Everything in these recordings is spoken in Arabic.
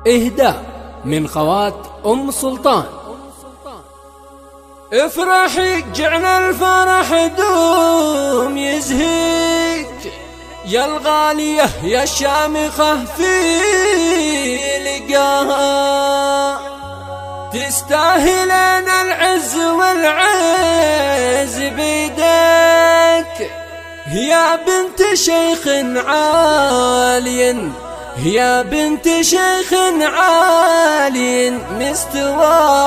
إهداء من خوات أم سلطان. افرحي جعل الفرح دوم يزهيك يا الغالية يا الشامخة في لقاها، تستاهلين العز والعز بيدك يا بنت شيخ عالي، يا بنت شيخ عالي مستواها.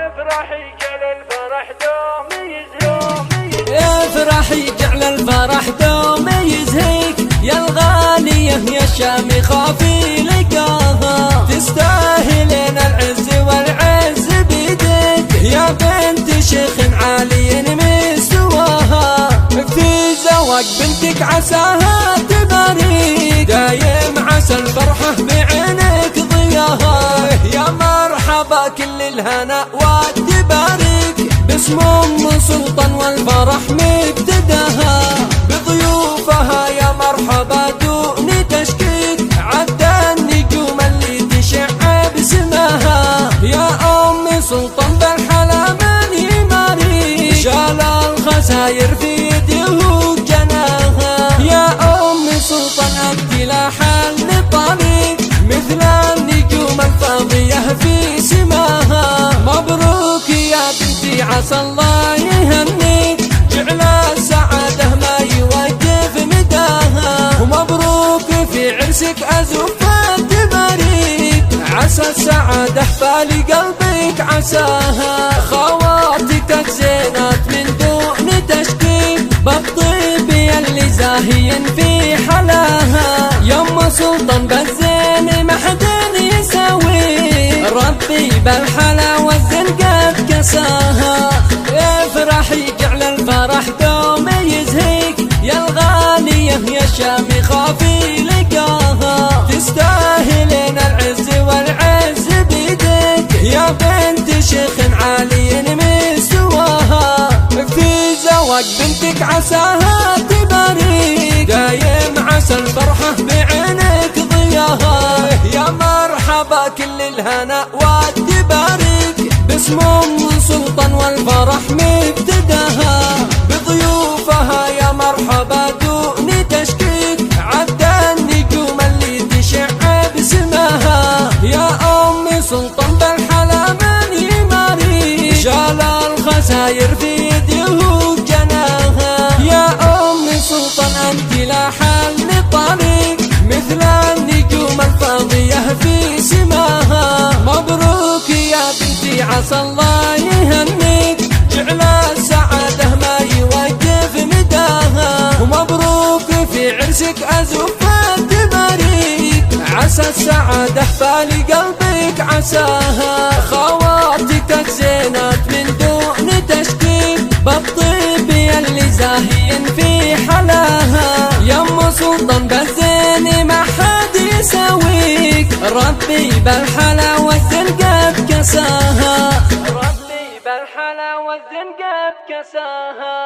افرحي جعل الفرح دوم يزهيك، افرحي جعل الفرح دوم يزهيك يا الغالية يا الشامخة في لقاها، تستاهلين العز والعز بيدك يا بنت شيخ عالي مستواها. في زواج بنتك عساها تبارك دايم، عسى الفرحة بعينك ضياها، يا مرحبا كل الهنا والتبارك باسم أم سلطان والفرح مبتداها، بضيوفها يا مرحبا دون تشكيك عد النجوم اللي تشع بسماها، يا أم سلطان بالحلا من يماريك شال الخساير في يده جناها، يا أم سلطان أنت لا حل طريق مثل النجوم الفاضية في سماها. مبروك يا بنتي عسى الله يهنيك جعل السعادة ما يوقف مداها، ومبروك في عرسك أزف التباريك عسى السعادة فالي قلبك عساها. خواتك زينات من دون تشكيك بالطيب يلي زاهين في حلاها، يا أم سلطان بالزين ما حد يساوي ربي بالحلا والزين قد كساها. افرحي جعل الفرح دوم يزهيك يا الغالية يا الشامخة في لقاها، تستاهلين العز والعز بيدك يا بنت شيخ عالي مستواها. في زواج بنتك عساها تبارك دايم، عسى الفرحة بعينك ضياها، يا مرحبا كل الهنا والتبارك باسم أم سلطان والفرح مبتداها، بضيوفها يا مرحبا دون تشكيك عد النجوم اللي تشع بسماها، يا أم سلطان بالحلا من يماريك شال الخساير في يده جناها، يا أم سلطان أنت لا حل طريق مثل النجوم الفاضية في سماها. مبروك يا بنتي عسى الله يهنيك جعل السعادة ما يوقف مداها، ومبروك في عرسك أزف التباريك عسى السعادة فالي قلبك عساها. خواتك زينات من دون تشكيك بالطيب يلي زاهين في حلاها، يا أم سلطان بالزين ما حد يساويك ربي بالحلا والزين قد كساها، ربي بالحلا والزين قد كساها.